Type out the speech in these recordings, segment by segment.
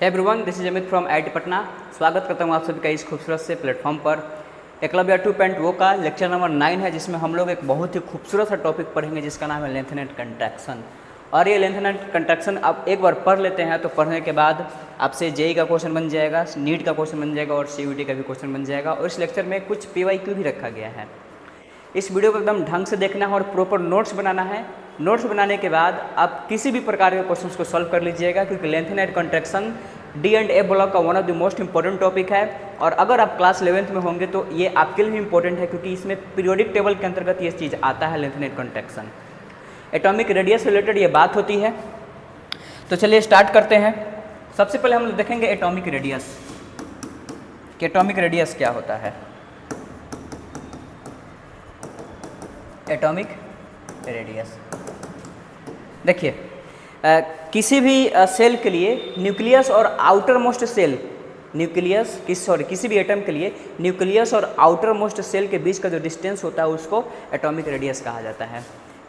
Hey everyone, this is Amit from IIT Patna. स्वागत करता हूँ आप सभी का इस खूबसूरत से प्लेटफॉर्म पर। एकलव्य 2.0 का लेक्चर नंबर 9 है, जिसमें हम लोग एक बहुत ही खूबसूरत सा टॉपिक पढ़ेंगे जिसका नाम है लेंथन एंड कंट्रैक्शन। और ये लेंथन एंड कंट्रैक्शन आप एक बार पढ़ लेते हैं तो पढ़ने के बाद आपसे जेईई का क्वेश्चन बन जाएगा, नीट का क्वेश्चन बन जाएगा और सीयूईटी का भी क्वेश्चन बन जाएगा। और इस लेक्चर में कुछ पीवाईक्यू भी रखा गया है। इस वीडियो को एकदम ढंग से देखना है और प्रॉपर नोट्स बनाना है। नोट्स बनाने के बाद आप किसी भी प्रकार के क्वेश्चंस को सॉल्व कर लीजिएगा, क्योंकि lanthanide and contraction D&A block का one of the most important topic है। और अगर आप क्लास 11th में होंगे तो ये आपके लिए भी इंपॉर्टेंट है, क्योंकि इसमें पीरियोडिक टेबल के अंतर्गत ये चीज़ आता है, lengthen and contraction. Atomic radius से रिलेटेड ये बात होती है। तो चलिए स्टार्ट करते हैं। सबसे पहले हम लोग देखेंगे एटॉमिक रेडियस कि एटॉमिक रेडियस क्या होता है। एटॉमिक रेडियस देखिए, किसी भी सेल के लिए न्यूक्लियस और आउटर मोस्ट सेल, किसी भी एटम के लिए न्यूक्लियस और आउटर मोस्ट सेल के बीच का जो डिस्टेंस होता है उसको एटॉमिक रेडियस कहा जाता है।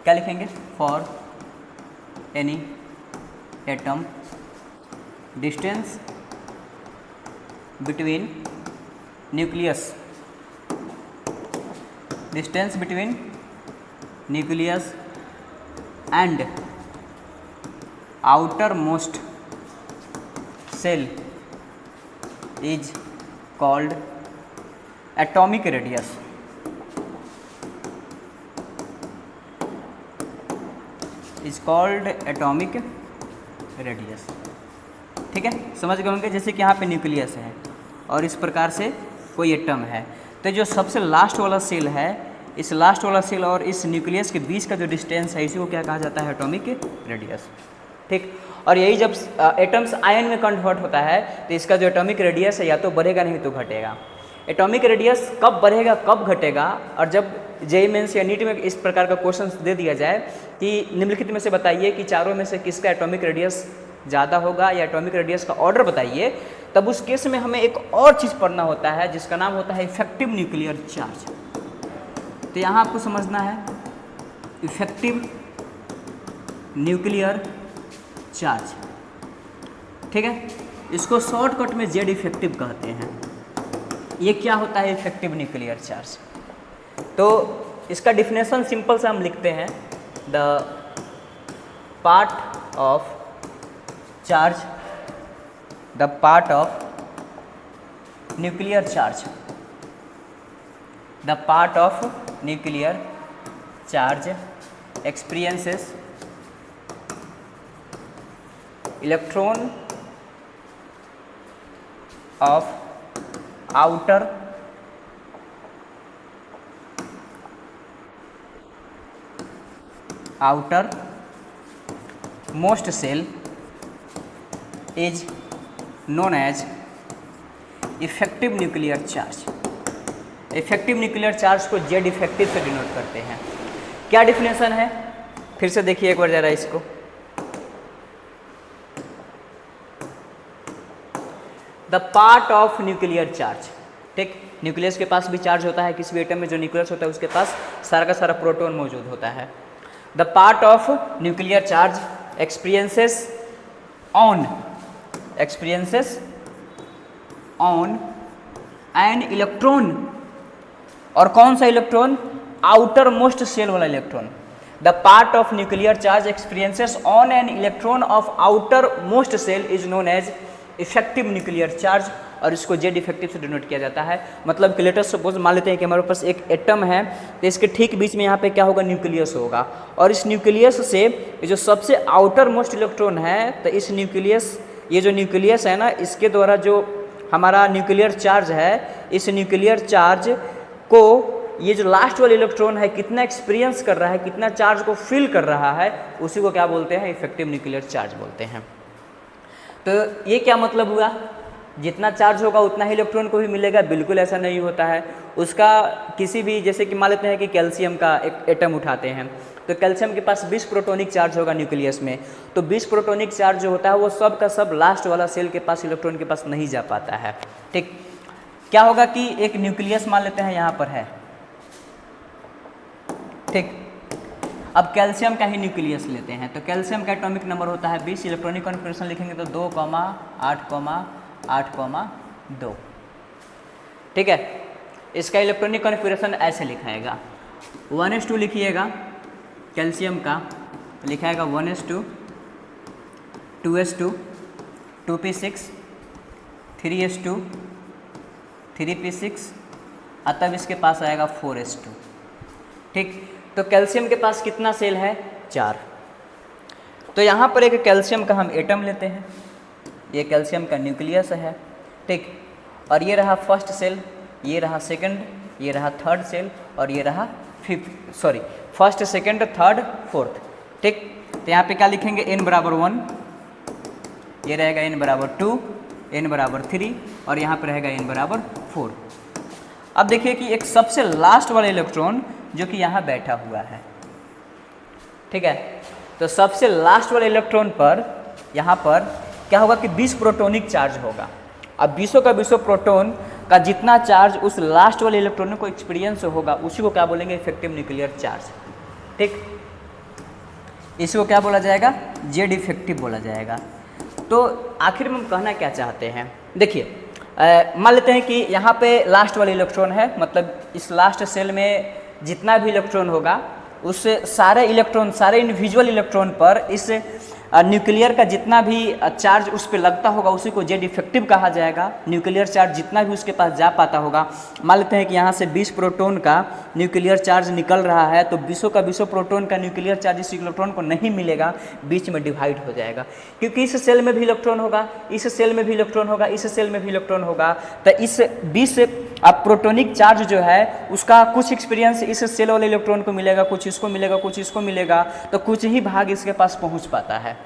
क्या लिखेंगे? For any atom distance between nucleus and outermost cell is called atomic radius। ठीक है, समझ गए होंगे। जैसे कि यहाँ पे न्यूक्लियस है और इस प्रकार से कोई एटम है, तो जो सबसे लास्ट वाला सेल है, इस लास्ट वाला सेल और इस न्यूक्लियस के बीच का जो डिस्टेंस है इसी को क्या कहा जाता है? Atomic radius. ठीक, और यही जब एटम्स आयन में कन्वर्ट होता है तो इसका जो एटॉमिक रेडियस है या तो बढ़ेगा नहीं तो घटेगा। एटॉमिक रेडियस कब बढ़ेगा कब घटेगा? और जब जेईई मेंस या नीट में इस प्रकार का क्वेश्चन दे दिया जाए कि निम्नलिखित में से बताइए कि चारों में से किसका एटॉमिक रेडियस ज़्यादा होगा या एटॉमिक रेडियस का ऑर्डर बताइए, तब उस केस में हमें एक और चीज़ पढ़ना होता है जिसका नाम होता है इफेक्टिव न्यूक्लियर चार्ज। तो यहाँ आपको समझना है इफेक्टिव न्यूक्लियर चार्ज। ठीक है, इसको शॉर्टकट में जेड इफेक्टिव कहते हैं। ये क्या होता है इफेक्टिव न्यूक्लियर चार्ज? तो इसका डिफिनेशन सिंपल सा हम लिखते हैं, the part of nuclear charge experiences electron of outer most cell is known as effective nuclear charge. Effective nuclear charge को जेड इफेक्टिव से डिनोट करते हैं। क्या डिफिनेशन है? फिर से देखिए एक बार जरा इसको। The part of nuclear charge. ठीक, न्यूक्लियस के पास भी चार्ज होता है, किसी भी एटम में जो न्यूक्लियस होता है उसके पास सारा का सारा प्रोटॉन मौजूद होता है। The part of nuclear charge experiences on an electron. और कौन सा इलेक्ट्रॉन? आउटर मोस्ट सेल वाला electron. The part of nuclear charge experiences on an electron of outer most shell is known as effective nuclear charge, और इसको Z effective से denote किया जाता है। मतलब कि लेटेस्ट सपोज मान लेते हैं कि हमारे पास एक एटम है, तो इसके ठीक बीच में यहाँ पे क्या होगा? न्यूक्लियस होगा। और इस न्यूक्लियस से जो सबसे आउटर मोस्ट इलेक्ट्रॉन है, तो इस न्यूक्लियस, ये जो न्यूक्लियस है ना, इसके द्वारा जो हमारा न्यूक्लियर चार्ज है, इस न्यूक्लियर चार्ज को ये जो लास्ट वाला इलेक्ट्रॉन है कितना एक्सपीरियंस कर रहा है, कितना चार्ज को फील कर रहा है, उसी को क्या बोलते हैं? इफेक्टिव न्यूक्लियर चार्ज बोलते हैं। तो ये क्या मतलब हुआ? जितना चार्ज होगा उतना ही इलेक्ट्रॉन को भी मिलेगा? बिल्कुल ऐसा नहीं होता है। उसका किसी भी, जैसे कि मान लेते हैं कि कैल्शियम का एक एटम उठाते हैं, तो कैल्शियम के पास 20 प्रोटॉनिक चार्ज होगा न्यूक्लियस में। तो 20 प्रोटॉनिक चार्ज जो होता है वो सब का सब लास्ट वाला सेल के पास, इलेक्ट्रॉन के पास नहीं जा पाता है। ठीक, क्या होगा कि एक न्यूक्लियस मान लेते हैं यहाँ पर है, ठीक। अब कैल्शियम का ही न्यूक्लियस लेते हैं, तो कैल्शियम का एटॉमिक नंबर होता है 20, इलेक्ट्रॉनिक कॉन्फ़िगरेशन लिखेंगे तो 2,8,8,2। ठीक है, इसका इलेक्ट्रॉनिक कॉन्फ़िगरेशन ऐसे लिखाएगा 1s2 लिखिएगा, कैल्शियम का लिखाएगा 1s2, 2s2, 2p6, 3s2, 3p6, तब इसके पास आएगा 4s2। ठीक, तो कैल्शियम के पास कितना सेल है? 4। तो यहाँ पर एक कैल्शियम का हम एटम लेते हैं, ये कैल्शियम का न्यूक्लियस है। ठीक, और ये रहा फर्स्ट सेल, ये रहा सेकंड, ये रहा थर्ड सेल, और ये रहा फर्स्ट सेकंड थर्ड फोर्थ। ठीक, तो यहाँ पे क्या लिखेंगे? n बराबर 1, ये रहेगा n बराबर 2, n बराबर 3, और यहाँ पे रहेगा n बराबर 4। अब देखिए कि एक सबसे लास्ट वाला इलेक्ट्रॉन जो कि यहाँ बैठा हुआ है, ठीक है, तो सबसे लास्ट वाले इलेक्ट्रॉन पर यहाँ पर क्या होगा कि 20 प्रोटोनिक चार्ज होगा। अब 20 का 20 प्रोटोन का जितना चार्ज उस लास्ट वाले इलेक्ट्रॉन को एक्सपीरियंस होगा उसी को क्या बोलेंगे? Effective nuclear charge. ठीक, इसी को क्या बोला जाएगा? जेड इफेक्टिव बोला जाएगा। तो आखिर में हम कहना क्या चाहते हैं? देखिए, मान लेते हैं कि यहाँ पे लास्ट वाले इलेक्ट्रॉन है, मतलब इस लास्ट सेल में जितना भी इलेक्ट्रॉन होगा उस सारे इंडिविजुअल इलेक्ट्रॉन पर इस न्यूक्लियर का जितना भी चार्ज उस पर लगता होगा उसी को जेड इफेक्टिव कहा जाएगा। न्यूक्लियर चार्ज जितना भी उसके पास जा पाता होगा, मान लेते हैं कि यहाँ से 20 प्रोटॉन का न्यूक्लियर चार्ज निकल रहा है, तो 20 का 20 प्रोटॉन का न्यूक्लियर चार्ज इस इलेक्ट्रॉन को नहीं मिलेगा, बीच में डिवाइड हो जाएगा, क्योंकि इस सेल में भी इलेक्ट्रॉन होगा, इस सेल में भी इलेक्ट्रॉन होगा, इस सेल में भी इलेक्ट्रॉन होगा। तो इस 20 प्रोटोनिक चार्ज जो है उसका कुछ एक्सपीरियंस इस सेल वाले इलेक्ट्रॉन को मिलेगा, कुछ इसको मिलेगा, कुछ इसको मिलेगा, तो कुछ ही भाग इसके पास पहुंच पाता है।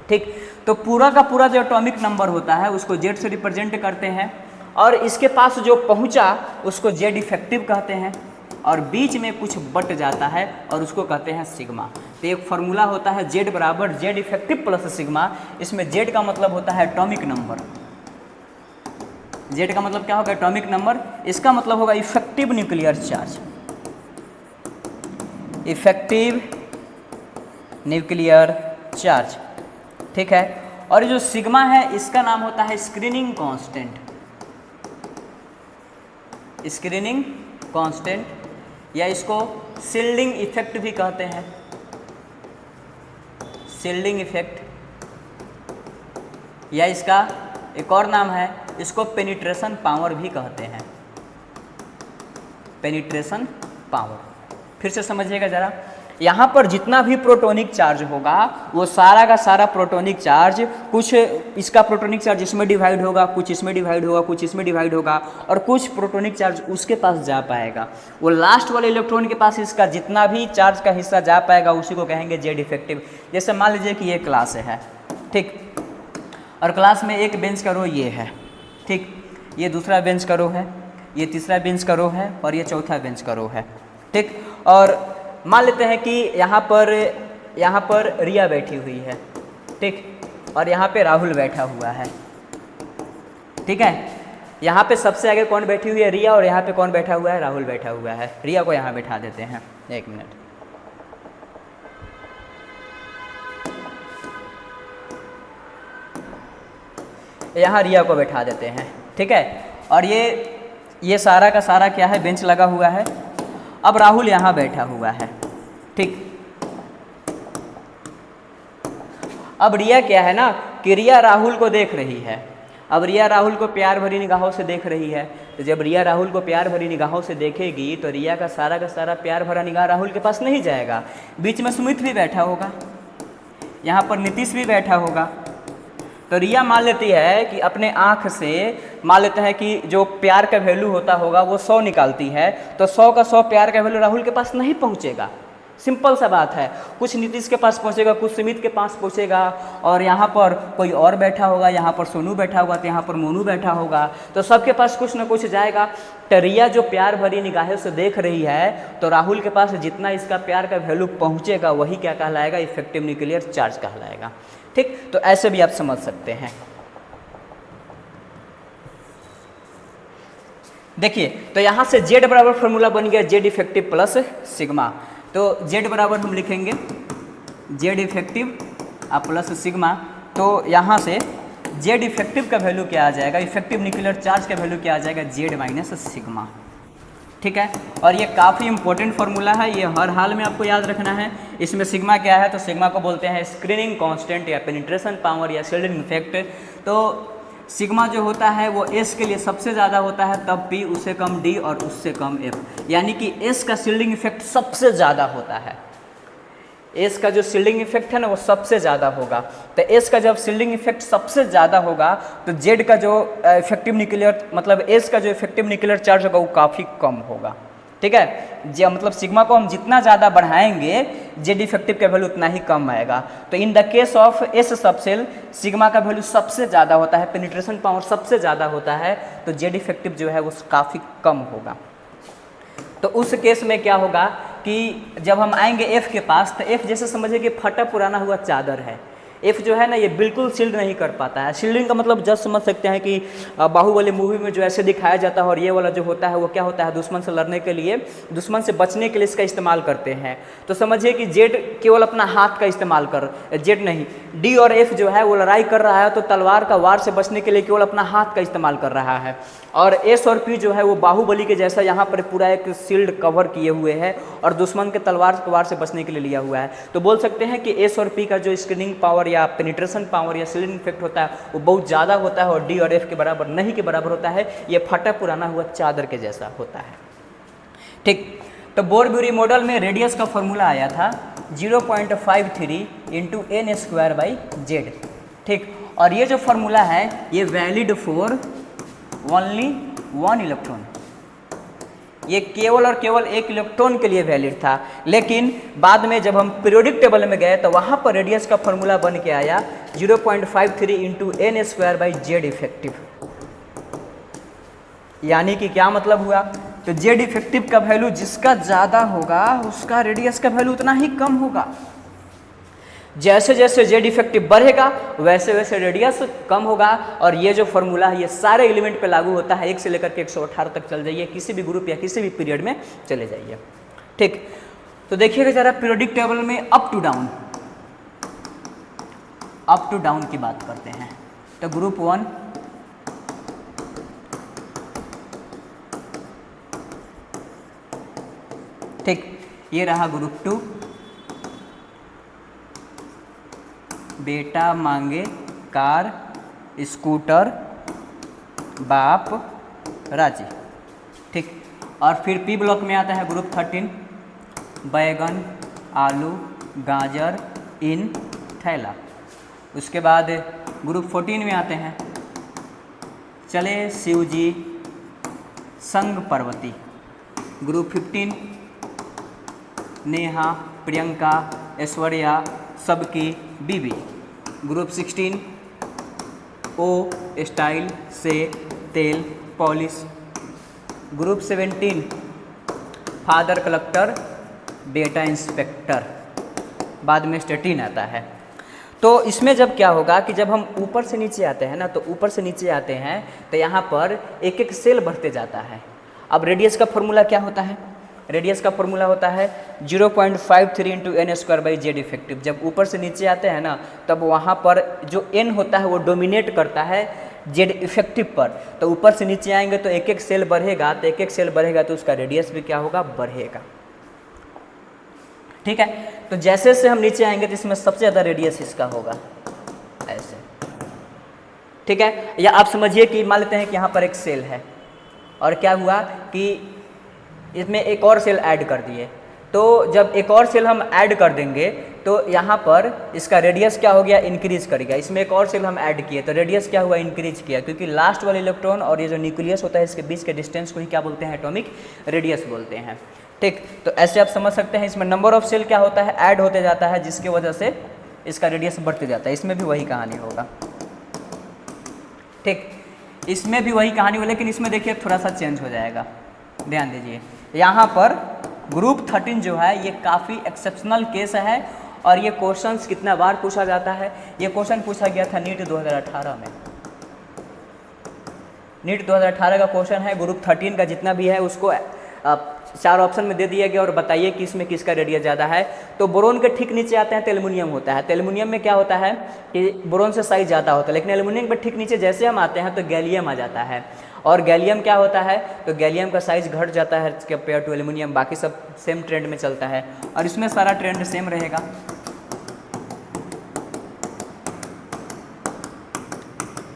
ठीक, तो पूरा का पूरा जो एटॉमिक नंबर होता है उसको जेड से रिप्रेजेंट करते हैं, और इसके पास जो पहुंचा उसको जेड इफेक्टिव कहते हैं, और बीच में कुछ बट जाता है और उसको कहते हैं सिग्मा। तो एक फार्मूला होता है जेड बराबर जेड इफेक्टिव प्लस सिग्मा। इसमें जेड का मतलब होता है एटॉमिक नंबर, जेड का मतलब क्या होगा? Atomic number. इसका मतलब होगा effective nuclear charge, effective nuclear charge. ठीक है, और जो सिग्मा है इसका नाम होता है स्क्रीनिंग कांस्टेंट, स्क्रीनिंग कांस्टेंट, या इसको शील्डिंग इफेक्ट भी कहते हैं, शील्डिंग इफेक्ट, या इसका एक और नाम है, इसको पेनिट्रेशन पावर भी कहते हैं, पेनिट्रेशन पावर। फिर से समझिएगा जरा, यहाँ पर जितना भी प्रोटोनिक चार्ज होगा वो सारा का सारा प्रोटोनिक चार्ज, कुछ इसका प्रोटोनिक चार्ज इसमें डिवाइड होगा, कुछ इसमें डिवाइड होगा, कुछ इसमें डिवाइड होगा, और कुछ प्रोटोनिक चार्ज उसके पास जा पाएगा। वो लास्ट वाले इलेक्ट्रॉन के पास इसका जितना भी चार्ज का हिस्सा जा पाएगा उसी को कहेंगे जेड इफेक्टिव। जैसे मान लीजिए कि ये क्लास है, ठीक, और क्लास में एक बेंच का रो ये है, ठीक, ये दूसरा बेंच का रो है, ये तीसरा बेंच का रो है, और ये चौथा बेंच का रो है। ठीक, और मान लेते हैं कि यहाँ पर रिया बैठी हुई है, ठीक, और यहाँ पे राहुल बैठा हुआ है। ठीक है, यहाँ पे सबसे आगे कौन बैठी हुई है? रिया, और यहाँ पे कौन बैठा हुआ है? राहुल बैठा हुआ है। रिया को यहाँ बैठा देते हैं, एक मिनट। यहाँ रिया को बैठा देते हैं, ठीक है, और ये सारा का सारा क्या है? बेंच लगा हुआ है। अब राहुल यहाँ बैठा हुआ है, ठीक। अब रिया क्या है ना कि रिया राहुल को देख रही है। अब रिया राहुल को प्यार भरी निगाहों से देख रही है, तो जब रिया राहुल को प्यार भरी निगाहों से देखेगी तो रिया का सारा प्यार भरा निगाह राहुल के पास नहीं जाएगा। बीच में सुमित भी बैठा होगा, यहाँ पर नीतीश भी बैठा होगा। तो रिया मान लेती है कि अपने आँख से मान लेते हैं कि जो प्यार का वैल्यू होता होगा वो 100 निकालती है, तो 100 का 100 प्यार का वैल्यू राहुल के पास नहीं पहुँचेगा। सिंपल सा बात है, कुछ नीतीश के पास पहुँचेगा, कुछ सुमित के पास पहुँचेगा, और यहाँ पर कोई और बैठा होगा, यहाँ पर सोनू बैठा होगा, तो यहाँ पर मोनू बैठा होगा, तो सबके पास कुछ ना कुछ जाएगा। तो रिया जो प्यार भरी निगाहों से देख रही है, तो राहुल के पास जितना इसका प्यार का वैल्यू पहुँचेगा वही क्या कहलाएगा? इफेक्टिव न्यूक्लियर चार्ज कहलाएगा। ठीक, तो ऐसे भी आप समझ सकते हैं। देखिए, तो यहाँ से जेड बराबर फॉर्मूला बन गया जेड इफेक्टिव प्लस सिग्मा। तो जेड बराबर हम लिखेंगे जेड इफेक्टिव प्लस सिग्मा। तो यहाँ से जेड इफेक्टिव का वैल्यू क्या आ जाएगा, इफेक्टिव न्यूक्लियर चार्ज का वैल्यू क्या आ जाएगा, जेड माइनस सिग्मा। ठीक है, और ये काफ़ी इंपॉर्टेंट फार्मूला है, ये हर हाल में आपको याद रखना है। इसमें सिग्मा क्या है, तो सिग्मा को बोलते हैं स्क्रीनिंग कांस्टेंट या पेनिट्रेशन पावर या शील्डिंग इफेक्ट। तो सिग्मा जो होता है वो एस के लिए सबसे ज़्यादा होता है, तब पी उससे कम डी और उससे कम एफ, यानी कि एस का शील्डिंग इफेक्ट सबसे ज़्यादा होता है। एस का जो शील्डिंग इफेक्ट है ना वो सबसे ज़्यादा होगा। तो एस का जब शील्डिंग इफेक्ट सबसे ज़्यादा होगा तो जेड का जो इफेक्टिव न्यूक्लियर मतलब एस का जो इफेक्टिव न्यूक्लियर चार्ज होगा वो काफ़ी कम होगा। ठीक है, जो मतलब सिग्मा को हम जितना ज़्यादा बढ़ाएंगे जेड इफेक्टिव का वैल्यू उतना ही कम आएगा। तो in the case of S subshell sigma का वैल्यू सबसे ज़्यादा होता है, पेनिट्रेशन पावर सबसे ज़्यादा होता है, तो जेड इफेक्टिव जो है वो काफ़ी कम होगा। तो उस केस में क्या होगा कि जब हम आएंगे एफ़ के पास, तो एफ़ जैसे समझिए कि फटा पुराना हुआ चादर है। एफ़ जो है ना ये बिल्कुल शील्ड नहीं कर पाता है। शील्डिंग का मतलब जस्ट समझ सकते हैं कि बाहुबली मूवी में जो ऐसे दिखाया जाता है, और ये वाला जो होता है वो क्या होता है, दुश्मन से लड़ने के लिए, दुश्मन से बचने के लिए इसका इस्तेमाल करते हैं। तो समझिए कि जेड केवल अपना हाथ का इस्तेमाल कर, जेड नहीं, डी और एफ जो है वो लड़ाई कर रहा है तो तलवार का वार से बचने के लिए केवल अपना हाथ का इस्तेमाल कर रहा है, और एस और पी जो है वो बाहुबली के जैसा यहाँ पर पूरा एक शील्ड कवर किए हुए है और दुश्मन के तलवार के वार से बचने के लिए लिया हुआ है। तो बोल सकते हैं कि एस और पी का जो स्क्रीनिंग पावर या पेनिट्रेशन पावर या शील्डिंग इफेक्ट होता है वो बहुत ज़्यादा होता है, और डी और एफ के बराबर नहीं के बराबर होता है। ये फटा पुराना हुआ चादर के जैसा होता है। ठीक, तो बोर-ब्यूरी मॉडल में रेडियस का फॉर्मूला आया था 0.53 into n square by Z. ठीक, और ये जो फॉर्मूला है ये वैलिड फॉर ओनली 1 इलेक्ट्रॉन, ये केवल और केवल एक इलेक्ट्रॉन के लिए वैलिड था। लेकिन बाद में जब हम पीरियोडिक टेबल में गए तो वहाँ पर रेडियस का फॉर्मूला बन के आया 0.53 into n square by Z effective. यानी कि क्या मतलब हुआ, तो जेड इफेक्टिव का वैल्यू जिसका ज़्यादा होगा उसका रेडियस का वैल्यू उतना ही कम होगा। जैसे जैसे जेड इफेक्टिव बढ़ेगा वैसे वैसे रेडियस कम होगा। और ये जो फॉर्मूला है ये सारे एलिमेंट पे लागू होता है, 1 से लेकर के 118 तक चल जाइए, किसी भी ग्रुप या किसी भी पीरियड में चले जाइए। ठीक, तो देखिएगा जरा पीरियोडिक टेबल में अप टू डाउन की बात करते हैं। तो ग्रुप 1 ठीक, ये रहा ग्रुप 2, बेटा मांगे कार स्कूटर बाप राजी। ठीक, और फिर पी ब्लॉक में आता है ग्रुप 13, बैगन आलू गाजर इन थैला। उसके बाद ग्रुप 14 में आते हैं चले शिवजी संग पार्वती। ग्रुप 15 नेहा प्रियंका ऐश्वर्या सबकी बीवी। ग्रुप 16 ओ स्टाइल से तेल पॉलिश। ग्रुप 17 फादर कलेक्टर बेटा इंस्पेक्टर। बाद में 18 आता है। तो इसमें जब क्या होगा कि जब हम ऊपर से नीचे आते हैं ना, तो ऊपर से नीचे आते हैं तो यहाँ पर एक एक सेल बढ़ते जाता है। अब रेडियस का फॉर्मूला क्या होता है, रेडियस का फॉर्मूला होता है 0.53 into n square by Z effective. जब ऊपर से नीचे आते हैं ना तब वहाँ पर जो एन होता है वो डोमिनेट करता है जेड इफेक्टिव पर। तो ऊपर से नीचे आएंगे तो एक एक सेल बढ़ेगा, तो एक एक सेल बढ़ेगा तो उसका रेडियस भी क्या होगा, बढ़ेगा। ठीक है, तो जैसे जैसे हम नीचे आएंगे तो इसमें सबसे ज़्यादा रेडियस इसका होगा ऐसे। ठीक है, या आप समझिए कि मान लेते हैं कि यहाँ पर एक सेल है और क्या हुआ कि इसमें एक और सेल ऐड कर दिए। तो जब एक और सेल हम ऐड कर देंगे तो यहाँ पर इसका रेडियस क्या हो गया, इंक्रीज करेगा। इसमें एक और सेल हम ऐड किए तो रेडियस क्या हुआ, इंक्रीज किया, क्योंकि लास्ट वाले इलेक्ट्रॉन और ये जो न्यूक्लियस होता है इसके बीच के डिस्टेंस को ही क्या बोलते हैं, एटॉमिक रेडियस बोलते हैं। ठीक, तो ऐसे आप समझ सकते हैं इसमें नंबर ऑफ सेल क्या होता है, ऐड होते जाता है, जिसकी वजह से इसका रेडियस बढ़ते जाता है। इसमें भी वही कहानी होगा। ठीक, इसमें भी वही कहानी हो, लेकिन इसमें देखिए थोड़ा सा चेंज हो जाएगा, ध्यान दीजिए। यहाँ पर ग्रुप 13 जो है ये काफ़ी एक्सेप्शनल केस है और ये क्वेश्चंस कितना बार पूछा जाता है। ये क्वेश्चन पूछा गया था नीट 2018 में। नीट 2018 का क्वेश्चन है, ग्रुप 13 का जितना भी है उसको 4 ऑप्शन में दे दिया गया और बताइए कि इसमें किसका रेडियस ज़्यादा है। तो बोरोन के ठीक नीचे आते हैं तो एल्युमिनियम होता है। तो एल्युमिनियम में क्या होता है कि बोरोन से साइज ज़्यादा होता है, लेकिन एल्युमिनियम के ठीक नीचे जैसे हम आते हैं तो गैलियम आ जाता है। और गैलियम क्या होता है, तो गैलियम का साइज घट जाता है कंपेयर टू एल्युमिनियम। बाकी सब सेम ट्रेंड में चलता है और इसमें सारा ट्रेंड सेम रहेगा।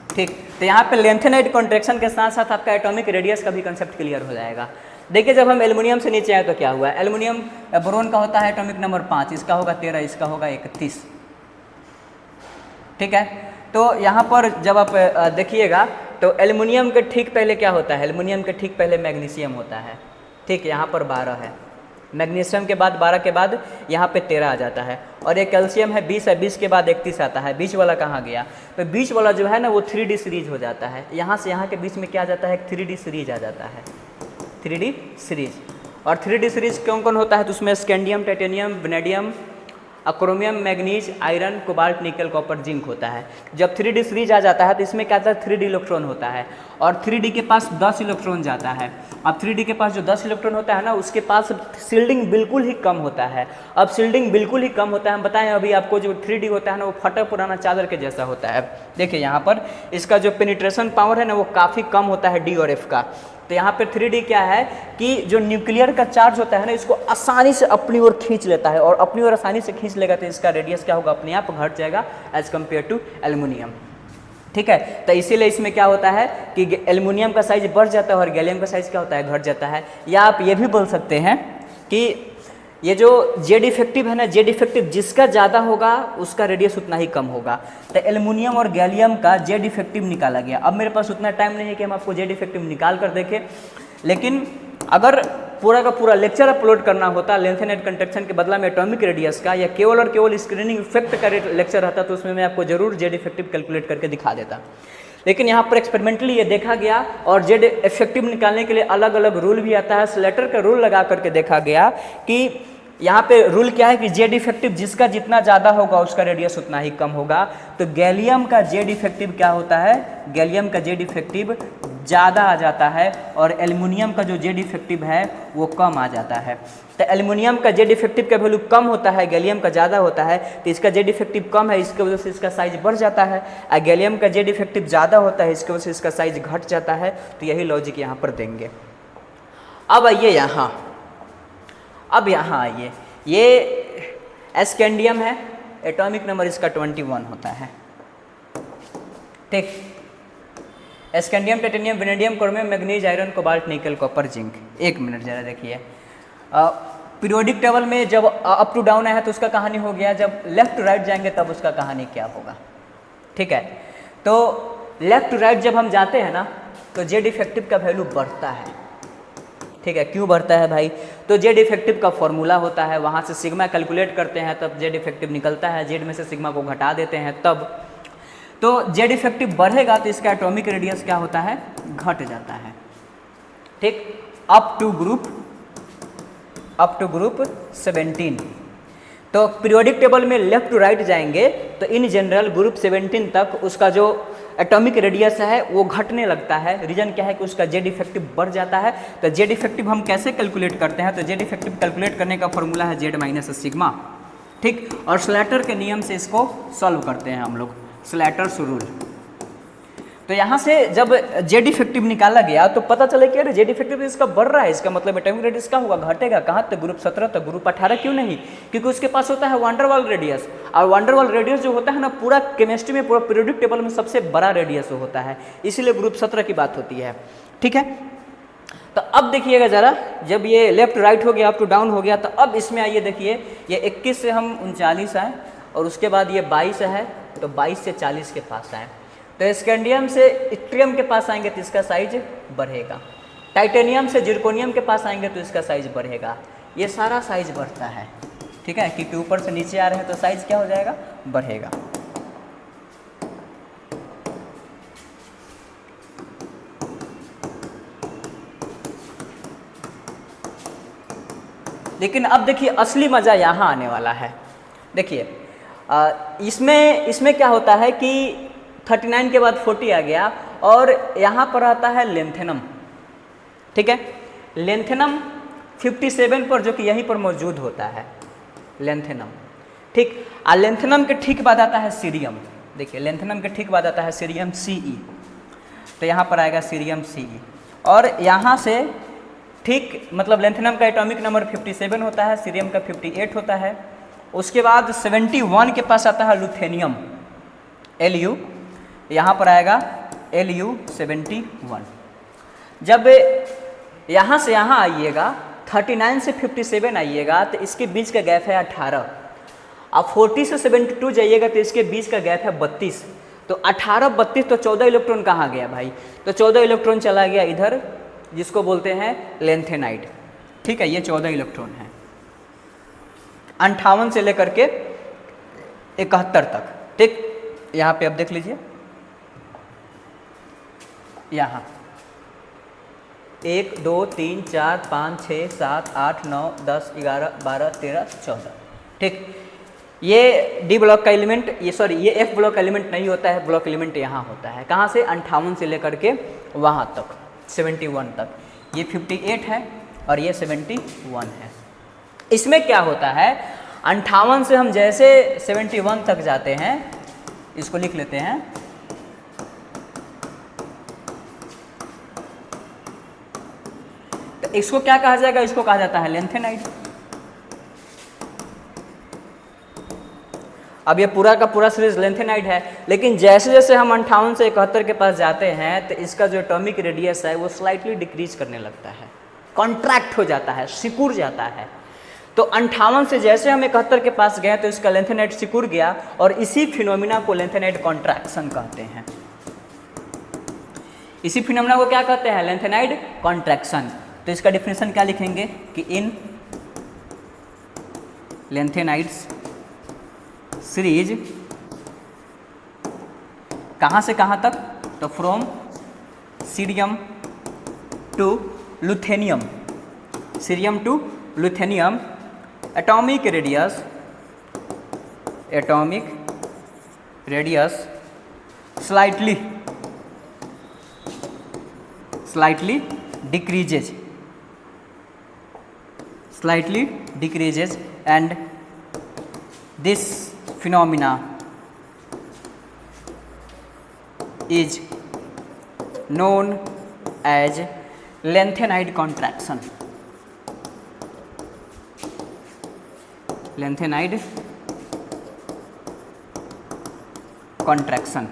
ठीक, तो यहाँ पे लेंथेनाइट कॉन्ट्रैक्शन के साथ साथ आपका एटॉमिक रेडियस का भी कंसेप्ट क्लियर हो जाएगा। देखिए जब हम एल्युमिनियम से नीचे आए तो क्या हुआ, एल्युमिनियम बोरोन का होता है एटॉमिक नंबर 5, इसका होगा 13, इसका होगा 31। ठीक है, तो यहाँ पर जब आप देखिएगा तो एल्युमिनियम के ठीक पहले क्या होता है, एल्युमिनियम के ठीक पहले मैग्नीशियम होता है। ठीक, यहाँ पर 12 है, मैग्नीशियम के बाद 12 के बाद यहाँ पे 13 आ जाता है। और ये कैल्शियम है 20 है, 20 के बाद 31 आता है। बीच वाला कहाँ गया, तो बीच वाला जो है ना वो 3D सीरीज हो जाता है। यहाँ से यहाँ के बीच में क्या आ जाता है, एक 3D सीरीज आ जाता है, 3D सीरीज। और 3D सीरीज कौन कौन होता है, तो उसमें scandium, titanium, vanadium, chromium, manganese, iron, cobalt, निकल, कॉपर, जिंक होता है। जब 3D सीरीज आ जाता है तो इसमें क्या आता है, 3D इलेक्ट्रॉन होता है और 3D के पास 10 इलेक्ट्रॉन जाता है। अब 3D के पास जो 10 इलेक्ट्रॉन होता है ना, उसके पास शील्डिंग बिल्कुल ही कम होता है। अब शील्डिंग बिल्कुल ही कम होता है, हम बताएं अभी आपको, जो 3D होता है ना वो फटा पुराना चादर के जैसा होता है। देखिए यहाँ पर इसका जो पेनिट्रेशन पावर है ना वो काफ़ी कम होता है D और F का। तो यहाँ पे 3D क्या है कि जो न्यूक्लियर का चार्ज होता है ना इसको आसानी से अपनी ओर खींच लेता है, और अपनी ओर आसानी से खींच लेगा तो इसका रेडियस क्या होगा, अपने आप घट जाएगा एज कम्पेयर टू एल्युमिनियम। ठीक है, तो इसीलिए इसमें क्या होता है कि एल्युमिनियम का साइज बढ़ जाता है और गैलियम का साइज क्या होता है, घट जाता है। या आप ये भी बोल सकते हैं कि ये जो जेड इफेक्टिव है ना, जेड इफेक्टिव जिसका ज़्यादा होगा उसका रेडियस उतना ही कम होगा। तो एल्युमिनियम और गैलियम का जेड इफेक्टिव निकाला गया। अब मेरे पास उतना टाइम नहीं है कि हम आपको जेड इफेक्टिव निकाल कर देखें, लेकिन अगर पूरा का पूरा लेक्चर अपलोड करना होता लेंथेनाइट कॉन्ट्रैक्शन के बदला में एटॉमिक रेडियस का, या केवल और केवल स्क्रीनिंग इफेक्ट का लेक्चर रहता तो उसमें मैं आपको जरूर जेड इफेक्टिव कैलकुलेट करके दिखा देता। लेकिन यहाँ पर एक्सपेरिमेंटली ये देखा गया और जेड इफेक्टिव निकालने के लिए अलग अलग रूल भी आता है। स्लेटर का रूल लगा करके देखा गया कि यहाँ पे रूल क्या है कि जेड इफेक्टिव जिसका जितना ज़्यादा होगा उसका रेडियस उतना ही कम होगा। तो गैलियम का जेड इफेक्टिव क्या होता है, गैलियम का जेड इफेक्टिव ज़्यादा आ जाता है और एल्युमिनियम का जो जेड इफेक्टिव है वो कम आ जाता है। तो एल्युमिनियम का जेड इफेक्टिव का वैल्यू कम होता है, गैलियम का ज़्यादा होता है, तो इसका जेड इफेक्टिव कम है, इसकी वजह से इसका साइज बढ़ जाता है। और गैलियम का जेड इफेक्टिव ज़्यादा होता है, इसकी वजह से इसका साइज घट जाता है। तो यही लॉजिक यहाँ पर देंगे। अब आइए यहाँ, अब यहाँ आइए, ये स्कैंडियम है, एटॉमिक नंबर इसका 21 होता है। ठीक, scandium, titanium, vanadium, chromium, manganese, iron, cobalt, निकल, कॉपर, जिंक। एक मिनट जरा देखिए, पीरियोडिक टेबल में जब अप टू डाउन है तो उसका कहानी हो गया, जब लेफ्ट टू राइट जाएंगे तब उसका कहानी क्या होगा। ठीक है, तो लेफ्ट टू राइट जब हम जाते हैं ना तो जेड इफेक्टिव का वैल्यू बढ़ता है। ठीक है, क्यों बढ़ता है भाई, तो जेड इफेक्टिव का फॉर्मूला होता है, वहाँ से सिग्मा कैलकुलेट करते हैं तब जेड इफेक्टिव निकलता है, जेड में से सिग्मा को घटा देते हैं तब। तो जेड इफेक्टिव बढ़ेगा तो इसका एटॉमिक रेडियस क्या होता है, घट जाता है। ठीक, अप टू ग्रुप 17। तो पीरियोडिक टेबल में लेफ्ट टू राइट जाएंगे तो इन जनरल ग्रुप 17 तक उसका जो एटॉमिक रेडियस है वो घटने लगता है। रीजन क्या है कि उसका जेड इफेक्टिव बढ़ जाता है। तो जेड इफेक्टिव हम कैसे कैलकुलेट करते हैं, तो जेड इफेक्टिव कैलकुलेट करने का फॉर्मूला है जेड माइनस सिग्मा। ठीक, और स्लैटर के नियम से इसको सॉल्व करते हैं हम लोग, स्लैटर्स रूल। तो यहाँ से जब जेड इफेक्टिव निकाला गया तो पता चले कि अरे जेड इफेक्टिव इसका बढ़ रहा है, इसका मतलब एटॉमिक रेडियस का होगा, घटेगा कहाँ, तो ग्रुप 17 तो ग्रुप 18 क्यों नहीं, क्योंकि उसके पास होता है वांडरवाल रेडियस। और वांडरवाल रेडियस जो होता है ना पूरा केमिस्ट्री में, पूरा पीरियोडिक टेबल में सबसे बड़ा रेडियस होता है, इसीलिए ग्रुप 17 की बात होती है। ठीक है, तो अब देखिएगा ज़रा, जब ये लेफ्ट राइट हो गया, अप टू डाउन हो गया, तो अब इसमें आइए देखिए, ये 21 से हम 39 आए और उसके बाद ये 22 है, तो 22 से 40 के पास आए। तो स्कैंडियम से इट्रियम के पास आएंगे तो इसका साइज बढ़ेगा, टाइटेनियम से जिरकोनियम के पास आएंगे तो इसका साइज बढ़ेगा। ये सारा साइज बढ़ता है। ठीक है, क्योंकि ऊपर से नीचे आ रहे हैं तो साइज क्या हो जाएगा, बढ़ेगा। लेकिन अब देखिए असली मज़ा यहाँ आने वाला है। देखिए इसमें क्या होता है कि 39 के बाद 40 आ गया और यहाँ पर आता है लेंथेनम। ठीक है, लेंथेनम 57 पर, जो कि यहीं पर मौजूद होता है लेंथेनम। ठीक, और लेंथेनम के ठीक बाद आता है सीरियम। देखिए लेंथेनम के ठीक बाद आता है सीरियम Ce, तो यहाँ पर आएगा सीरियम Ce। और यहाँ से ठीक मतलब लेंथेनम का एटॉमिक नंबर 57 होता है, सीरियम का 58 होता है। उसके बाद 71 के पास आता है लुथेनियम Lu, यहाँ पर आएगा Lu71। जब यहाँ से यहाँ आइएगा 39 से 57 आइएगा तो इसके बीच का गैप है 18। अब 40 से 72 जाइएगा तो इसके बीच का गैप है 32। तो 18 32 तो 14 इलेक्ट्रॉन कहाँ गया भाई? तो 14 इलेक्ट्रॉन चला गया इधर, जिसको बोलते हैं लेंथेनाइड। ठीक है, ये 14 इलेक्ट्रॉन है 58 से लेकर के 71 तक। ठीक, यहाँ पे अब देख लीजिए, यहाँ 1 2 3 4 5 6 7 8 9 10 11 12 13 14। ठीक, ये डी ब्लॉक का एलिमेंट, ये एफ ब्लॉक का एलिमेंट नहीं होता है, ब्लॉक एलिमेंट यहाँ होता है। कहाँ से? 58 से लेकर के वहाँ तक 71 तक। ये 58 है और ये 71 है। इसमें क्या होता है, 58 से हम जैसे 71 तक जाते हैं, इसको लिख लेते हैं, तो इसको क्या कहा जाएगा? इसको कहा जाता है लेंथेनाइड। अब ये पूरा का पूरा सीरीज लेंथेनाइड है, लेकिन जैसे जैसे हम 58 से 71 के पास जाते हैं तो इसका जो एटॉमिक रेडियस है वो स्लाइटली डिक्रीज करने लगता है, कॉन्ट्रैक्ट हो जाता है, सिकुड़ जाता है। तो 58 से जैसे हम 71 के पास गए तो इसका लेंथेनाइड सिकुड़ गया, और इसी फिनोमिना को लेंथेनाइड कॉन्ट्रैक्शन कहते हैं। इसी फिनोमिना को क्या कहते हैं? Lanthanide contraction. तो इसका डिफिनेशन क्या लिखेंगे कि इन लेंथेनाइड्स सीरीज कहाँ से कहाँ तक? तो from cerium to lutetium, cerium to lutetium, atomic radius slightly decreases and this phenomena is known as lengthenide contraction. Lengthenide contraction।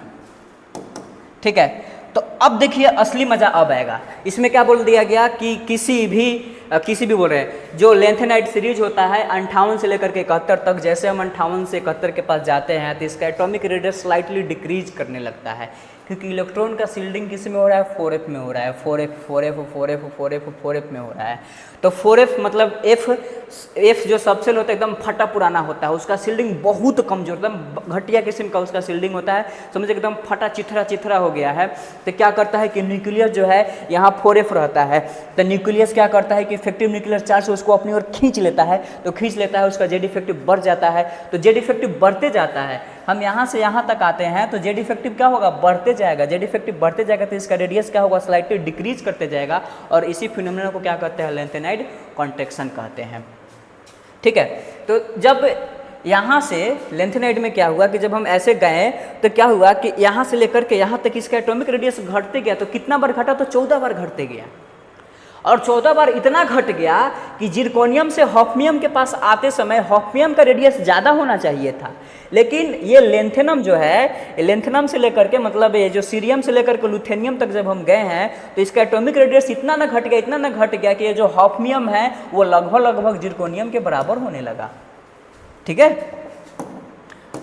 ठीक है, तो अब देखिए असली मजा अब आएगा। इसमें क्या बोल दिया गया कि किसी भी बोल रहे हैं जो लेंथेनाइड सीरीज होता है 58 से लेकर के 71 तक, जैसे हम 58 से 71 के पास जाते हैं तो इसका एटॉमिक रेडियस स्लाइटली डिक्रीज करने लगता है, क्योंकि इलेक्ट्रॉन का सील्डिंग किस में हो रहा है? 4f में हो रहा है, 4f में हो रहा है। तो 4f मतलब f जो सबसेल होता है एकदम फटा पुराना होता है, उसका सील्डिंग बहुत कमजोर, एकदम घटिया किस्म का उसका सील्डिंग होता है, समझे एकदम फटा चिथरा हो गया है। तो क्या करता है कि न्यूक्लियस जो है यहाँ 4f रहता है, तो न्यूक्लियस क्या करता है कि इफेक्टिव न्यूक्लियर चार्ज उसको अपनी ओर खींच लेता है, तो खींच लेता है, उसका जेड इफेक्टिव बढ़ जाता है। तो जेड इफेक्टिव बढ़ते जाता है, हम यहाँ से यहाँ तक आते हैं तो जेड इफेक्टिव क्या होगा? बढ़ते जाएगा। जेड इफेक्टिव बढ़ते जाएगा तो इसका रेडियस क्या होगा? स्लाइटली डिक्रीज करते जाएगा, और इसी फिनोमेना को क्या कहते हैं? लेंथेनाइड कॉन्ट्रैक्शन कहते हैं। ठीक है, तो जब यहाँ से लेंथेनाइड में क्या हुआ कि जब हम ऐसे गए तो क्या हुआ कि यहाँ से लेकर के यहाँ तक इसका एटॉमिक रेडियस घटते गया। तो कितना बार घटा? तो 14 बार घटते गया, और 14 बार इतना घट गया कि जिरकोनियम से हॉफनियम के पास आते समय हॉफनियम का रेडियस ज़्यादा होना चाहिए था, लेकिन ये लेंथेनम जो है, लेंथेनम से लेकर के मतलब ये जो सीरियम से लेकर के लुथेनियम तक जब हम गए हैं तो इसका एटॉमिक रेडियस इतना ना घट गया कि ये जो हॉफनियम है वो लगभग जिरकोनियम के बराबर होने लगा। ठीक है,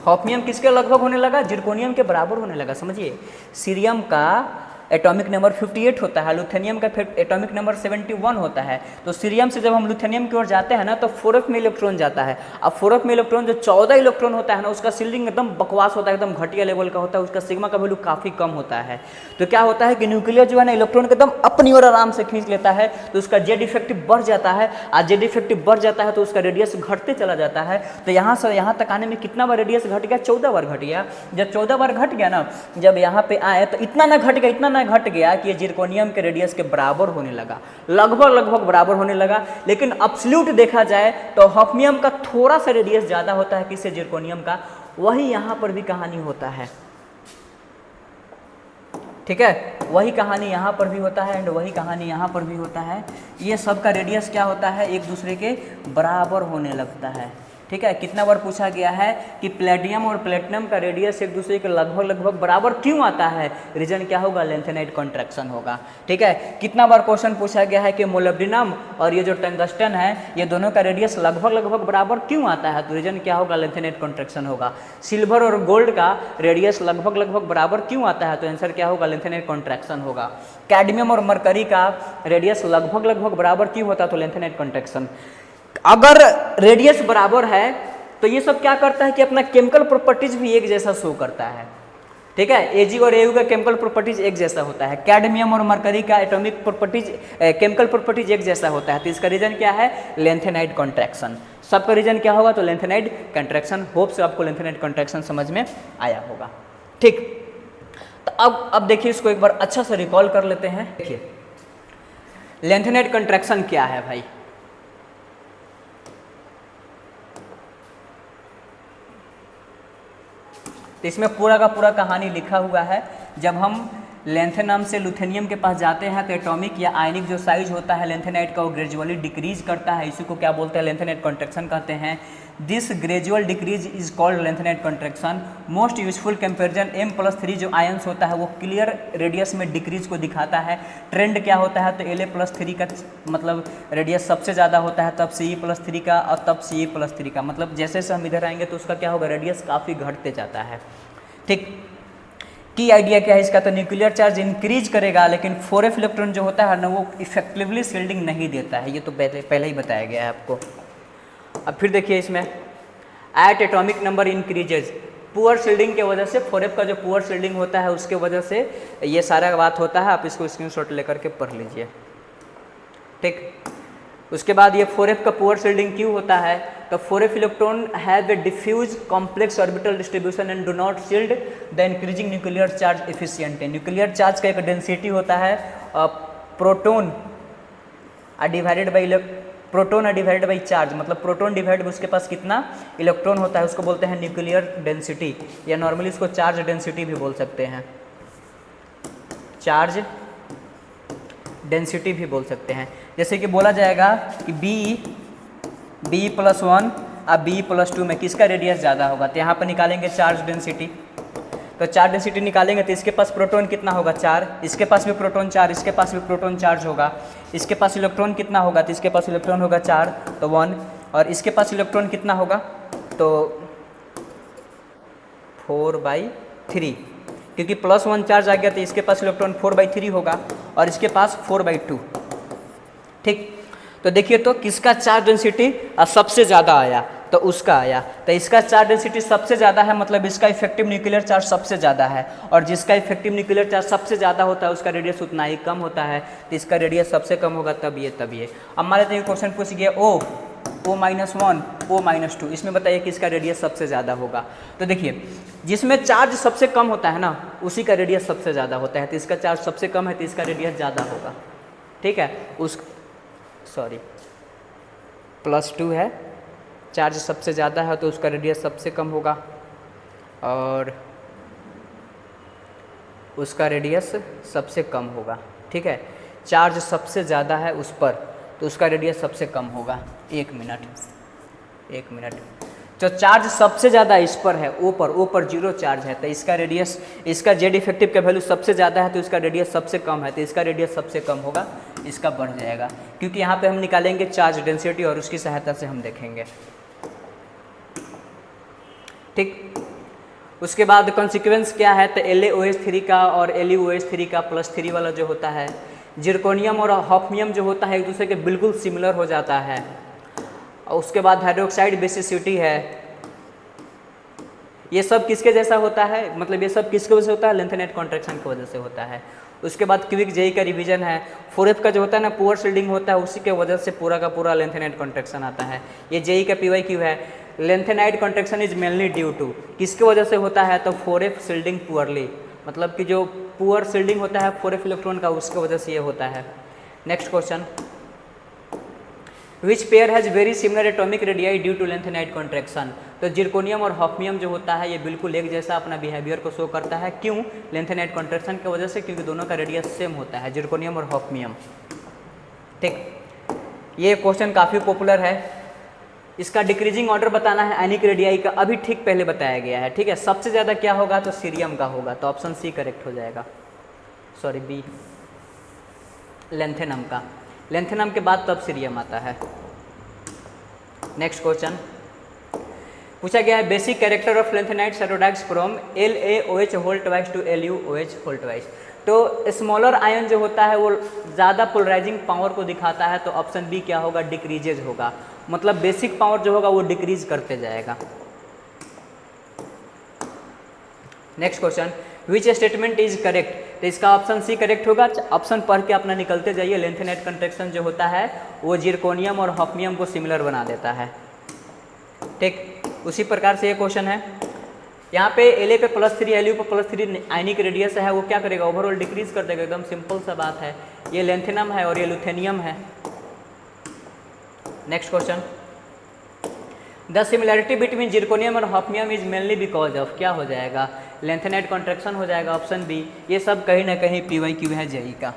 हॉफनियम किसके लगभग होने लगा? जिरकोनियम के बराबर होने लगा। समझिए, सीरियम का एटॉमिक नंबर 58 होता है, लुथेनियम का एटॉमिक नंबर 71 होता है। तो सीरियम से जब हम लुथेनियम की ओर जाते हैं ना तो 4f में इलेक्ट्रॉन जाता है। अब 4f में इलेक्ट्रॉन जो 14 इलेक्ट्रॉन होता है ना, उसका सील्डिंग एकदम बकवास होता है, एकदम घटिया लेवल का होता है, उसका सिग्मा का वैल्यू काफ़ी कम होता है। तो क्या होता है कि न्यूक्लियर जो है ना इलेक्ट्रॉन को एकदम अपनी ओर आराम से खींच लेता है, तो उसका जेड इफेक्टिव बढ़ जाता है, और जेड इफेक्टिव बढ़ जाता है तो उसका रेडियस घटते चला जाता है। तो यहाँ से यहाँ तक आने में कितना बार रेडियस घट गया? 14 बार घट गया। जब 14 बार घट गया ना, जब यहाँ पे आए तो इतना ना घट गया, इतना ना इतना घट गया कि ये जिरकोनियम के रेडियस के बराबर होने लगा, लगभग बराबर होने लगा। लेकिन अब्सोल्यूट देखा जाए तो हॉफनियम का थोड़ा सा रेडियस ज़्यादा होता है किससे, जिरकोनियम का। वही यहाँ पर भी कहानी होता है, ठीक है, वही कहानी यहाँ पर भी होता है एंड वही कहानी यहाँ पर भी होता है। ये सब का रेडियस क्या होता है, एक दूसरे के बराबर होने लगता है, ठीक है। कितना बार पूछा गया है कि प्लेटिनम और प्लेटिनम का रेडियस एक दूसरे के लगभग बराबर क्यों आता है, रीजन क्या होगा, लेंथेनाइड कॉन्ट्रैक्शन होगा, ठीक है। कितना बार क्वेश्चन पूछा गया है कि मोलिब्डेनम और ये जो टंगस्टन है ये दोनों का रेडियस लगभग बराबर क्यों आता है, तो रीजन क्या होगा, लेंथेनाइड कॉन्ट्रैक्शन होगा। सिल्वर और गोल्ड का रेडियस लगभग बराबर क्यों आता है, तो आंसर क्या होगा, लेंथेनाइड कॉन्ट्रैक्शन होगा। कैडमियम और मरकरी का रेडियस लगभग बराबर क्यों होता है, तो लेंथेनाइड कॉन्ट्रैक्शन। अगर रेडियस बराबर है तो ये सब क्या करता है कि अपना केमिकल प्रॉपर्टीज भी एक जैसा शो करता है, ठीक है। एजी और एयू का केमिकल प्रॉपर्टीज एक जैसा होता है, कैडमियम और मरकरी का एटॉमिक प्रॉपर्टीज केमिकल प्रॉपर्टीज एक जैसा होता है, तो इसका रीजन क्या है, लेंथेनाइड कॉन्ट्रैक्शन। सबका रीजन क्या होगा, तो लेंथेनाइड कॉन्ट्रैक्शन। होप से आपको लेंथेनाइड कॉन्ट्रैक्शन समझ में आया होगा, ठीक। तो अब देखिए इसको एक बार अच्छा से रिकॉल कर लेते हैं। देखिए लेंथेनाइड कॉन्ट्रैक्शन क्या है भाई, तो इसमें पूरा का पूरा कहानी लिखा हुआ है। जब हम लेंथेनम से लुथेनियम के पास जाते हैं तो एटॉमिक या आयनिक जो साइज होता है लेंथेनाइड का वो ग्रेजुअली डिक्रीज करता है, इसी को क्या बोलते हैं, लेंथेनाइड कॉन्ट्रैक्शन कहते हैं। This gradual decrease is called lanthanide contraction. Most useful comparison M+3 जो आयंस होता है वो क्लियर रेडियस में डिक्रीज को दिखाता है। ट्रेंड क्या होता है, तो La+3 का मतलब रेडियस सबसे ज़्यादा होता है, तब Ce+3 का और तब Ce+3 का, मतलब जैसे जैसे हम इधर आएंगे तो उसका क्या होगा, रेडियस काफ़ी घटते जाता है, ठीक। की आइडिया क्या है इसका, तो न्यूक्लियर चार्ज इंक्रीज करेगा लेकिन 4f इलेक्ट्रॉन जो होता है ना वो इफेक्टिवली शील्डिंग नहीं देता है, ये तो पहले ही बताया गया है आपको। अब फिर देखिए इसमें at atomic number increases, poor shielding के वजह से 4f का जो पुअर शील्डिंग होता है उसके वजह से ये सारा बात होता है। आप इसको स्क्रीनशॉट लेकर के पढ़ लीजिए, ठीक। उसके बाद ये 4f का पुअर शील्डिंग क्यों होता है, तो 4f electron have a diffuse complex orbital distribution and do not shield the increasing nuclear charge efficiently. Nuclear charge का एक डेंसिटी होता है प्रोटोन डिवाइडेड बाई चार्ज, मतलब प्रोटोन डिवाइड बाई उसके पास कितना इलेक्ट्रॉन होता है उसको बोलते हैं न्यूक्लियर डेंसिटी, या नॉर्मली इसको चार्ज डेंसिटी भी बोल सकते हैं, चार्ज डेंसिटी भी बोल सकते हैं। जैसे कि बोला जाएगा कि B+1 और B+2 में किसका रेडियस ज़्यादा होगा, तो यहाँ पर निकालेंगे चार्ज डेंसिटी। तो चार्ज डेंसिटी निकालेंगे तो इसके पास प्रोटॉन कितना होगा, 4, इसके पास भी प्रोटॉन 4, इसके पास भी प्रोटॉन चार्ज होगा। इसके पास इलेक्ट्रॉन कितना होगा, तो इसके पास इलेक्ट्रॉन होगा 4 तो 1, और इसके पास इलेक्ट्रॉन कितना होगा, तो 4/3, क्योंकि +1 चार्ज आ गया तो इसके पास इलेक्ट्रॉन 4/3 होगा और इसके पास 4/2, ठीक। तो देखिए तो किसका चार्ज डेंसिटी सबसे ज़्यादा आया, तो उसका आया, तो इसका चार्ज डेंसिटी सबसे ज़्यादा है, मतलब इसका इफेक्टिव न्यूक्लियर चार्ज सबसे ज़्यादा है, और जिसका इफेक्टिव न्यूक्लियर चार्ज सबसे ज़्यादा होता है उसका रेडियस उतना ही कम होता है, तो इसका रेडियस सबसे कम होगा तब ये। अब हमारे तो ये क्वेश्चन पूछ गया O-1 O-2, इसमें बताइए किसका रेडियस सबसे ज़्यादा होगा। तो देखिए जिसमें चार्ज सबसे कम होता है ना उसी का रेडियस सबसे ज़्यादा होता है, तो इसका चार्ज सबसे कम है तो इसका रेडियस ज़्यादा होगा, ठीक है। +2 है, चार्ज सबसे ज़्यादा है तो उसका रेडियस सबसे कम होगा और उसका रेडियस सबसे कम होगा, ठीक है। चार्ज सबसे ज़्यादा है उस पर तो उसका रेडियस सबसे कम होगा। एक मिनट, तो चार्ज सबसे ज़्यादा इस पर है, O पर 0 चार्ज है तो इसका रेडियस, इसका जेड इफेक्टिव का वैल्यू सबसे ज़्यादा है तो इसका रेडियस सबसे कम है तो इसका रेडियस सबसे कम होगा, इसका बढ़ जाएगा, क्योंकि यहाँ पे हम निकालेंगे चार्ज डेंसिटी और उसकी सहायता से हम देखेंगे, ठीक। उसके बाद कॉन्सिक्वेंस क्या है, तो LaOH3 का और LeOH3 का +3 वाला जो होता है, जिरकोनियम और हॉफनियम जो होता है एक दूसरे के बिल्कुल सिमिलर हो जाता है। और उसके बाद हाइड्रोक्साइड बेसिसिटी है, ये सब किसके जैसा होता है, मतलब ये सब किसके वजह से होता है, लेंथेनाइड कॉन्ट्रैक्शन की वजह से होता है। उसके बाद क्विक जेई का रिवीजन है, 4f का जो होता है ना पुअर शील्डिंग होता है उसी के वजह से पूरा का पूरा लेंथेनाइड कॉन्ट्रैक्शन आता है। ये जेई का PYQ है, lanthanide contraction is mainly due to, किसकी वजह से होता है, तो 4f शील्डिंग पुअरली, मतलब कि जो पुअर शील्डिंग होता है 4f इलेक्ट्रॉन का, उसके वजह से ये होता है। Next question, which pair has very similar atomic radii due to lanthanide contraction. तो जिरकोनियम और हॉफनियम जो होता है ये बिल्कुल एक जैसा अपना बिहेवियर को शो करता है। क्यों? लेंथेनाइट कॉन्ट्रैक्शन की वजह से, क्योंकि दोनों का रेडियस सेम होता है, जिरकोनियम और हॉफनियम। ठीक, ये क्वेश्चन काफ़ी पॉपुलर है। इसका डिक्रीजिंग ऑर्डर बताना है आयनिक रेडियाई का, अभी ठीक पहले बताया गया है। ठीक है, सबसे ज़्यादा क्या होगा? तो सीरियम का होगा, तो ऑप्शन सी करेक्ट हो जाएगा, सॉरी बी, लेंथेनम का। लेंथेनम के बाद तब सीरियम आता है। नेक्स्ट क्वेश्चन पूछा गया है, बेसिक कैरेक्टर ऑफ लेंथेनाइट सेरोडाइट्स from LaOH whole twice to LuOH whole twice. तो स्मॉलर आयन जो होता है वो ज़्यादा पोलराइजिंग पावर को दिखाता है, तो ऑप्शन बी क्या होगा? डिक्रीजेज होगा, मतलब बेसिक पावर जो होगा वो डिक्रीज करते जाएगा। Next question, which statement is correct. तो इसका ऑप्शन सी करेक्ट होगा। ऑप्शन पढ़ के अपना निकलते जाइए। लेंथेनाइट कॉन्ट्रैक्शन जो होता है वो जिरकोनियम और हॉफनियम को सिमिलर बना देता है। ठीक, उसी प्रकार से ये क्वेश्चन है, यहाँ पे La पे +3 Lu पे +3 आयनिक रेडियस है, वो क्या करेगा? ओवरऑल डिक्रीज कर देगा। एकदम सिंपल सा बात है। ये लेंथेनम है और ये लुथेनियम है। Next question, the similarity between zirconium और hafnium is mainly because of, क्या हो जाएगा? लेंथेनाइट कॉन्ट्रैक्शन हो जाएगा, ऑप्शन बी। ये सब कहीं ना कहीं PYQ है जेई का।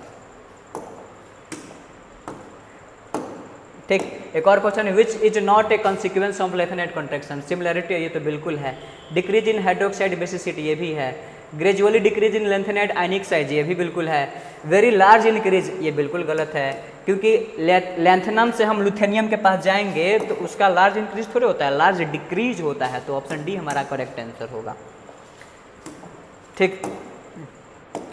ठीक, एक और क्वेश्चन है, which is not a consequence of lanthanide contraction. Similarity ये तो बिल्कुल है। डिक्रीज इन हाइड्रोक्साइड बेसिसिटी, ये भी है। Gradually decrease in lanthanide ionic size, ये भी बिल्कुल है। वेरी लार्ज इंक्रीज, ये बिल्कुल गलत है, क्योंकि लेंथेनम से हम लुथेनियम के पास जाएंगे तो उसका लार्ज इंक्रीज थोड़े होता है, लार्ज डिक्रीज होता है। तो ऑप्शन डी हमारा करेक्ट आंसर होगा। ठीक,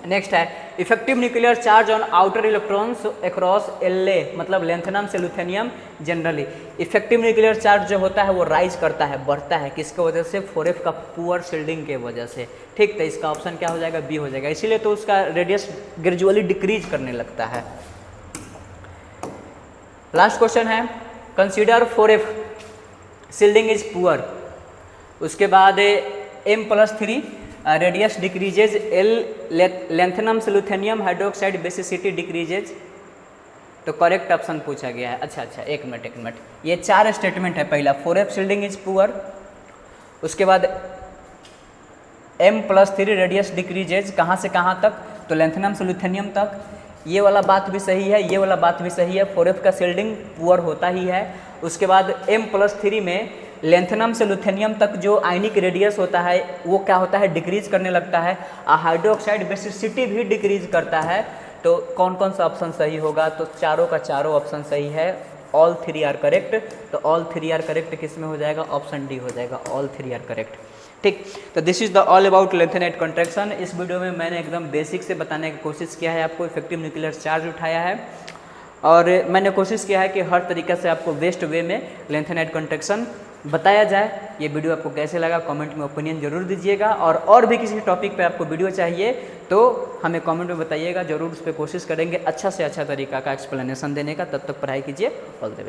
नेक्स्ट है, effective nuclear charge on outer electrons across La, मतलब लेंथेनम से लुथेनियम जनरली इफेक्टिव न्यूक्लियर चार्ज जो होता है वो राइज करता है, बढ़ता है, किसके वजह से? 4f का पुअर शील्डिंग के वजह से। ठीक, तो इसका ऑप्शन क्या हो जाएगा? बी हो जाएगा। इसीलिए तो उसका रेडियस ग्रेजुअली डिक्रीज करने लगता है। लास्ट क्वेश्चन है, consider 4f shielding is poor, उसके बाद M+3 रेडियस डिक्रीजेज, लेंथेनम से लुथेनियम हाइड्रोक्साइड बेसिसिटी डिक्रीजेज। तो करेक्ट ऑप्शन पूछा गया है। अच्छा, एक मिनट, ये 4 स्टेटमेंट है। पहला 4f शील्डिंग इज पुअर, उसके बाद M+3 रेडियस डिक्रीजेज, कहाँ से कहाँ तक? तो लेंथेनम से लुथेनियम तक। ये वाला बात भी सही है, ये वाला बात भी सही है, 4f का शील्डिंग पुअर होता ही है। उसके बाद M+3 में लेंथेनम से लुथेनियम तक जो आयनिक रेडियस होता है वो क्या होता है? डिक्रीज करने लगता है। हाइड्रोक्साइड बेसिसिटी भी डिक्रीज करता है। तो कौन कौन सा ऑप्शन सही होगा? तो चारों का चारों ऑप्शन सही है। All 3 are correct. तो ऑल 3 आर करेक्ट किस में हो जाएगा? ऑप्शन डी हो जाएगा, ऑल 3 आर करेक्ट। ठीक, तो this is the all about lanthanide contraction. इस वीडियो में मैंने एकदम बेसिक से बताने की कोशिश किया है, आपको इफेक्टिव न्यूक्लियर चार्ज उठाया है, और मैंने कोशिश किया है कि हर तरीके से आपको बेस्ट वे में लेंथेनाइट कॉन्ट्रैक्शन बताया जाए। ये वीडियो आपको कैसे लगा कमेंट में ओपिनियन जरूर दीजिएगा, और भी किसी टॉपिक पे आपको वीडियो चाहिए तो हमें कमेंट में बताइएगा, जरूर उस पर कोशिश करेंगे अच्छा से अच्छा तरीका का एक्सप्लेनेशन देने का। तब तक पढ़ाई कीजिए, ऑल द बेस्ट।